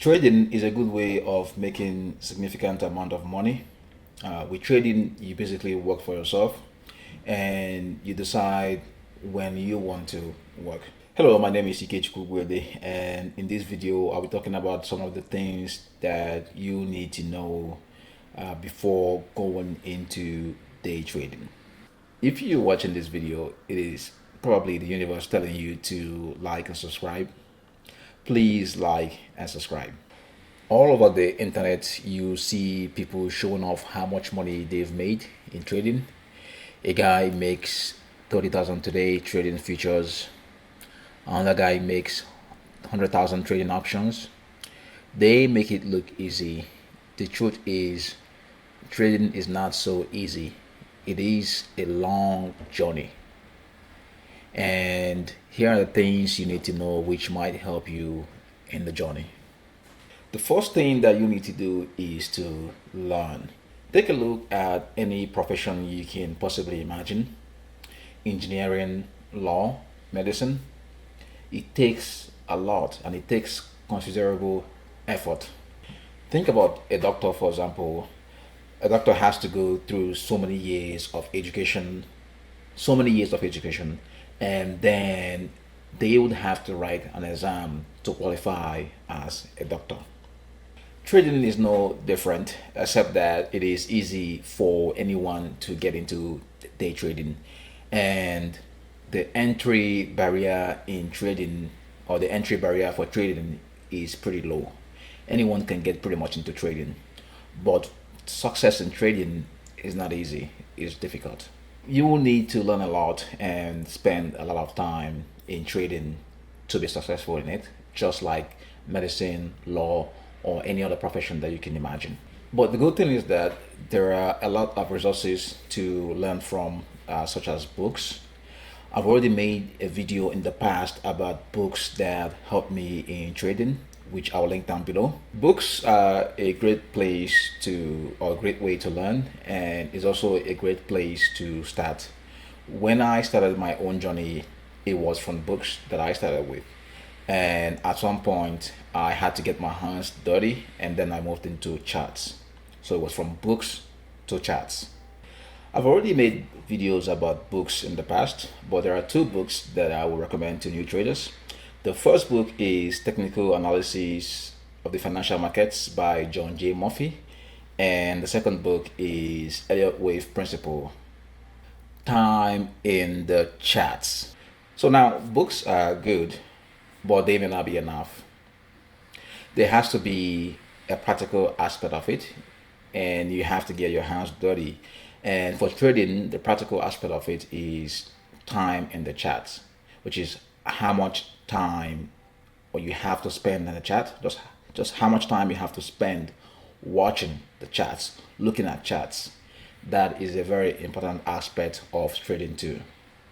Trading is a good way of making significant amount of money. With trading, you basically work for yourself and you decide when you want to work. Hello, my name is Ike Chukwuede, and in this video, I'll be talking about some of the things that you need to know before going into day trading. If you're watching this video, it is probably the universe telling you to like and subscribe. Please like and subscribe. All over the internet, you see people showing off how much money they've made in trading. A guy makes 30,000 today trading futures. Another guy makes 100,000 trading options. They make it look easy. The truth is, trading is not so easy. It is a long journey. And here are the things you need to know which might help you in the journey. The first thing that you need to do is to learn. Take a look at any profession you can possibly imagine: engineering, law, medicine. It takes a lot and it takes considerable effort. Think about a doctor, for example. A doctor has to go through so many years of education, and then they would have to write an exam to qualify as a doctor. Trading is no different, except that it is easy for anyone to get into day trading, and the entry barrier in trading, or the entry barrier for trading, is pretty low. Anyone can get pretty much into trading, but success in trading is not easy, it's difficult. You will need to learn a lot and spend a lot of time in trading to be successful in it, just like medicine, law, or any other profession that you can imagine. But the good thing is that there are a lot of resources to learn from, such as books. I've already made a video in the past about books that helped me in trading, which I'll link down below. Books are a great place to, or a great way to learn, and is also a great place to start. When I started my own journey, it was from books that I started with. And at some point, I had to get my hands dirty, and then I moved into charts. So it was from books to charts. I've already made videos about books in the past, but there are two books that I would recommend to new traders. The first book is Technical Analysis of the Financial Markets by John J. Murphy, and the second book is Elliott Wave Principle, Time in the Charts. So now, books are good, but they may not be enough. There has to be a practical aspect of it, and you have to get your hands dirty. And for trading, the practical aspect of it is time in the charts, which is how much time or you have to spend in the chart, just how much time you have to spend watching the charts, looking at charts. That is a very important aspect of trading too.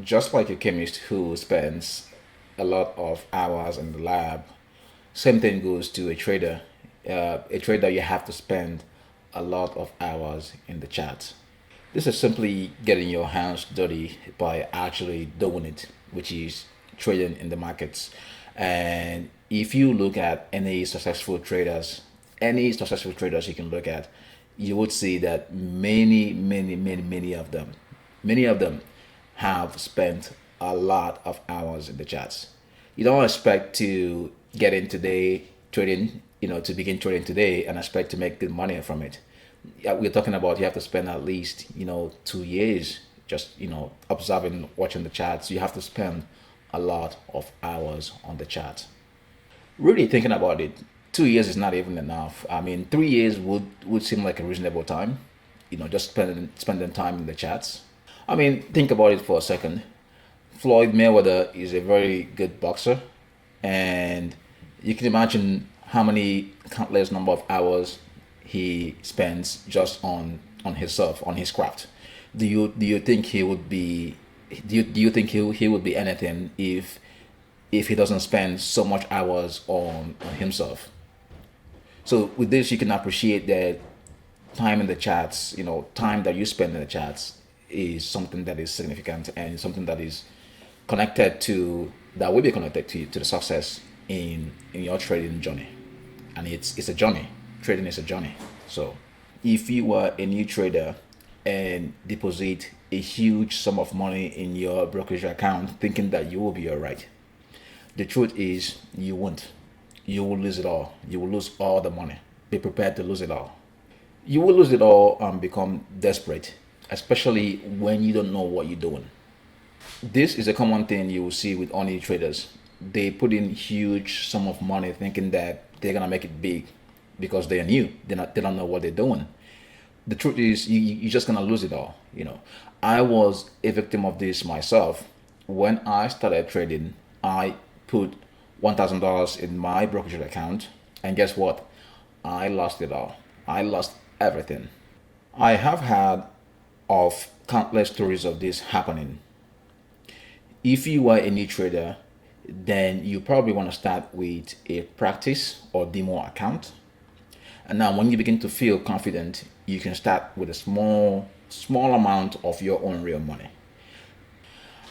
Just like a chemist who spends a lot of hours in the lab, same thing goes to a trader. A trader, you have to spend a lot of hours in the charts. This is simply getting your hands dirty by actually doing it, which is trading in the markets. And if you look at any successful traders you can look at, you would see that many of them have spent a lot of hours in the charts. You don't expect to get into day trading, to begin trading today and expect to make good money from it. Yeah, we're talking about you have to spend at least 2 years just observing, watching the charts. You have to spend a lot of hours on the chart. Really thinking about it, 2 years is not even enough. I mean, 3 years would seem like a reasonable time, just spending time in the charts. I mean, think about it for a second. Floyd Mayweather is a very good boxer, and you can imagine how many countless number of hours he spends just on himself, on his craft. Do you think he would be do you think he would be anything if he doesn't spend so much hours on himself? So with this, you can appreciate that time in the chats, time that you spend in the chats is something that is significant and something that is connected to, that will be connected to the success in your trading journey. and it's a journey. Trading is a journey. So if you are a new trader and deposit a huge sum of money in your brokerage account thinking that you will be all right, the truth is you won't. You will lose it all. You will lose all the money. Be prepared to lose it all. You will lose it all and become desperate, especially when you don't know what you're doing. This is a common thing you will see with only traders. They put in huge sum of money thinking that they're gonna make it big because they are new. They don't know what they're doing. The truth is you're just gonna lose it all. I was a victim of this myself. When I started trading, I put $1,000 in my brokerage account, and guess what? I lost it all. I lost everything. I have had of countless stories of this happening. If you are a new trader, then you probably want to start with a practice or demo account. And now when you begin to feel confident, you can start with a small amount of your own real money.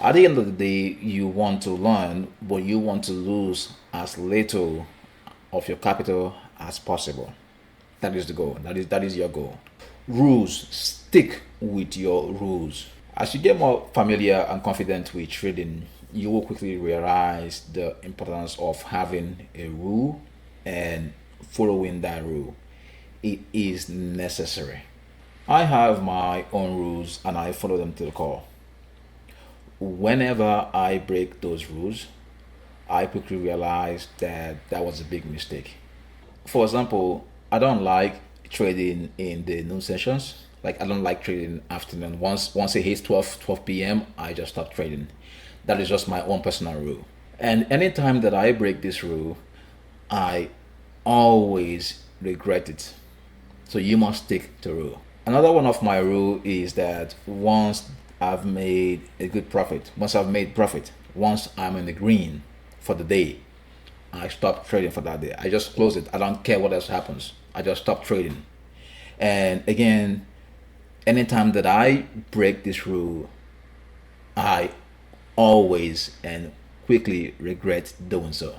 At the end of the day, you want to learn, but you want to lose as little of your capital as possible. That is the goal. That is your goal. Rules. Stick with your rules. As you get more familiar and confident with trading, you will quickly realize the importance of having a rule and following that rule. It is necessary. I have my own rules and I follow them to the core. Whenever I break those rules, I quickly realize that that was a big mistake. For example, I don't like trading in the noon sessions. Like I don't like trading afternoon. Once it hits 12 p.m., I just stop trading. That is just my own personal rule. And anytime that I break this rule, I always regret it. So you must stick to rule. Another one of my rule is that once I've made a good profit, once I'm in the green for the day, I stop trading for that day. I just close it. I don't care what else happens. I just stop trading. And again, anytime that I break this rule, I always and quickly regret doing so.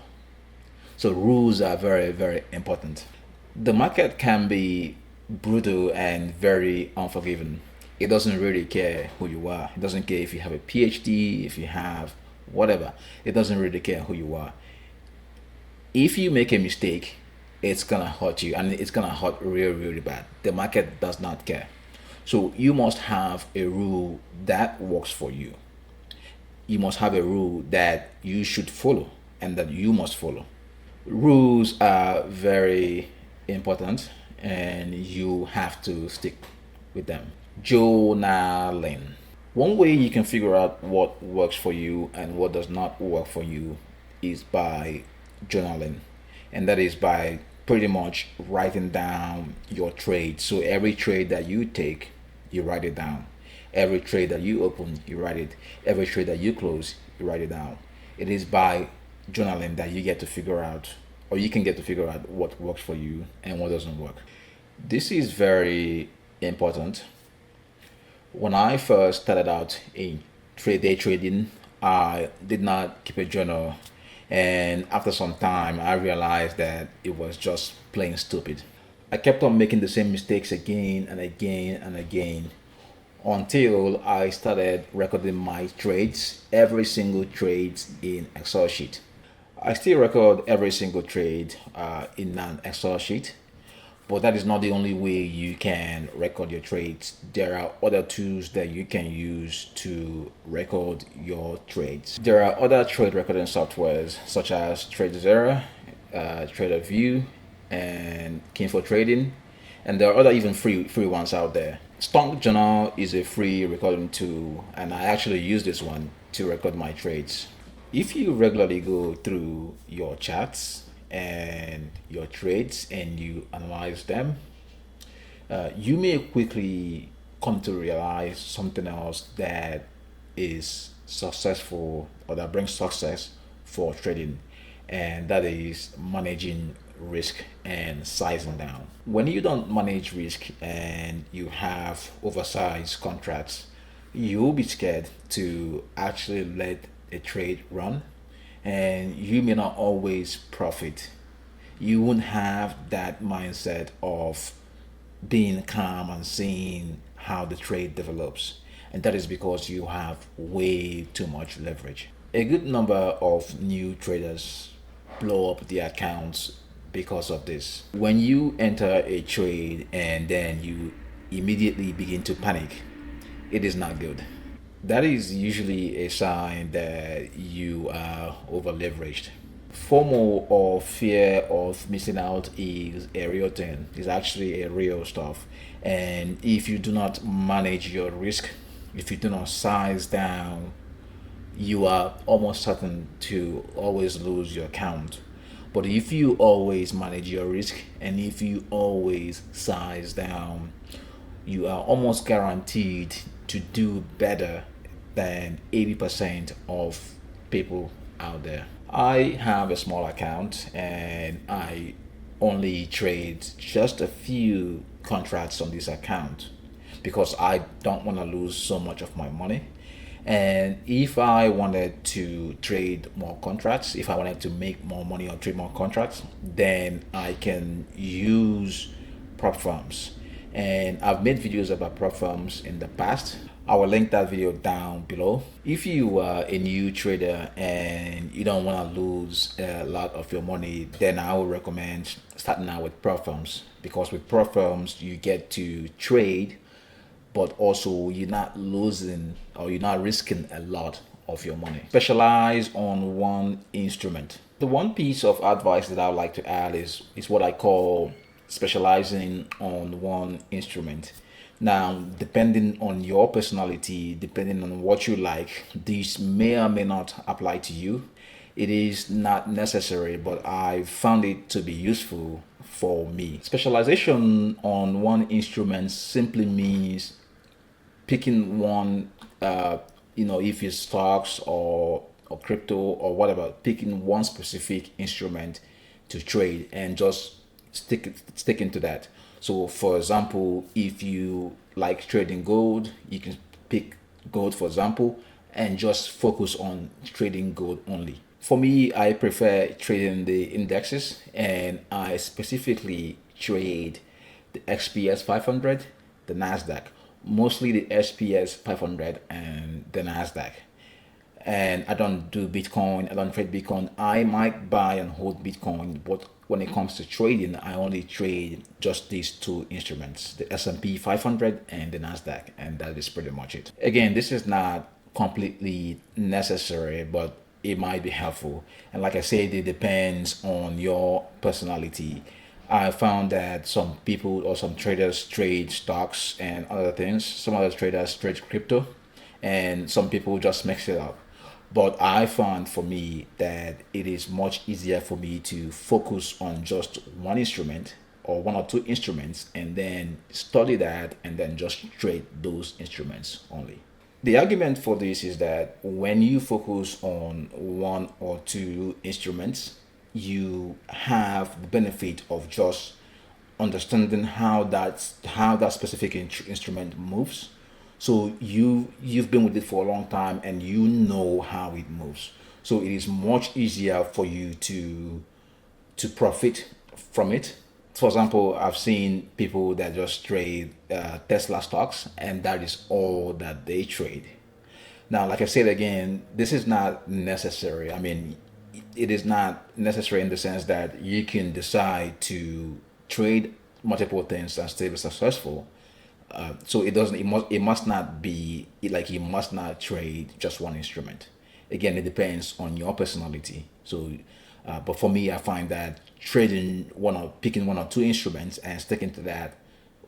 So rules are very, very important. The market can be brutal and very unforgiving. It doesn't really care who you are. It doesn't care if you have a PhD, if you have whatever. It doesn't really care who you are. If you make a mistake, it's gonna hurt you, and it's gonna hurt really, really bad. The market does not care. So you must have a rule that works for you. You must have a rule that you should follow and that you must follow. Rules are very important and you have to stick with them. Journaling. One way you can figure out what works for you and what does not work for you is by journaling, and that is by pretty much writing down your trade. So every trade that you take, you write it down. Every trade that you open, you write it. Every trade that you close, you write it down. It is by journaling that you get to figure out, or you can get to figure out what works for you and what doesn't work. This is very important. When I first started out in day trading, I did not keep a journal, and after some time, I realized that it was just plain stupid. I kept on making the same mistakes again and again and again until I started recording my trades, every single trade in Excel sheet. I still record every single trade in an Excel sheet, but that is not the only way you can record your trades. There are other tools that you can use to record your trades. There are other trade recording softwares such as TraderZero, TraderView, and Kinfo Trading, and there are other even free ones out there. Stock Journal is a free recording tool, and I actually use this one to record my trades. If you regularly go through your charts and your trades and you analyze them, you may quickly come to realize something else that is successful or that brings success for trading, and that is managing risk and sizing down. When you don't manage risk and you have oversized contracts, you'll be scared to actually let a trade run, and you may not always profit. you won't have that mindset of being calm and seeing how the trade develops. And that is because you have way too much leverage. A good number of new traders blow up their accounts because of this. When you enter a trade and then you immediately begin to panic, it is not good. That is usually a sign that you are over leveraged. FOMO, or fear of missing out, is a real thing. It's actually a real stuff. And if you do not manage your risk, if you do not size down, you are almost certain to always lose your account. But if you always manage your risk and if you always size down, you are almost guaranteed to do better than 80% of people out there. I have a small account and I only trade just a few contracts on this account because I don't want to lose so much of my money. And if I wanted to trade more contracts, if I wanted to make more money or trade more contracts, then I can use prop firms. And I've made videos about prop firms in the past. I will link that video down below. If you are a new trader and you don't want to lose a lot of your money, then I would recommend starting out with prop firms, because with prop firms you get to trade, but also you're not losing or you're not risking a lot of your money. Specialize on one instrument. The one piece of advice that I would like to add is what I call specializing on one instrument. Now, depending on your personality, depending on what you like, this may or may not apply to you. It is not necessary, but I found it to be useful for me. Specialization on one instrument simply means picking one, if it's stocks or crypto or whatever, picking one specific instrument to trade and just sticking to that. So, for example, if you like trading gold, you can pick gold, for example, and just focus on trading gold only. For me, I prefer trading the indexes, and I specifically trade the XPS 500, the Nasdaq, mostly the SPS 500 and the Nasdaq. And I don't do Bitcoin. I don't trade Bitcoin. I might buy and hold Bitcoin, but when it comes to trading, I only trade just these two instruments, the S&P 500 and the Nasdaq, and that is pretty much it. Again, this is not completely necessary, but it might be helpful. And like I said, it depends on your personality. I found that some people or some traders trade stocks and other things. Some other traders trade crypto, and some people just mix it up. But I found for me that it is much easier for me to focus on just one instrument or one or two instruments and then study that and then just trade those instruments only. The argument for this is that when you focus on one or two instruments, you have the benefit of just understanding how that specific instrument moves. So you've been with it for a long time and you know how it moves. So it is much easier for you to profit from it. For example, I've seen people that just trade Tesla stocks, and that is all that they trade. Now, like I said again, this is not necessary. I mean, it is not necessary in the sense that you can decide to trade multiple things and still be successful. So it doesn't. It must not be like you must not trade just one instrument. Again, it depends on your personality. So, but for me, I find that picking one or two instruments and sticking to that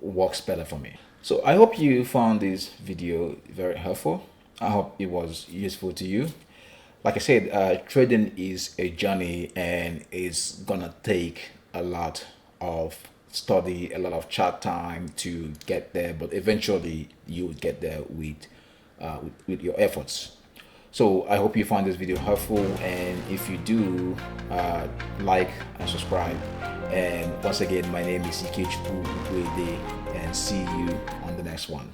works better for me. So I hope you found this video very helpful. I hope it was useful to you. Like I said, trading is a journey and it's gonna take a lot of study, a lot of chat time to get there, but eventually you will get there with your efforts. So I hope you found this video helpful, and if you do, like and subscribe. And once again, my name is Ike Chupu Ukwede, and see you on the next one.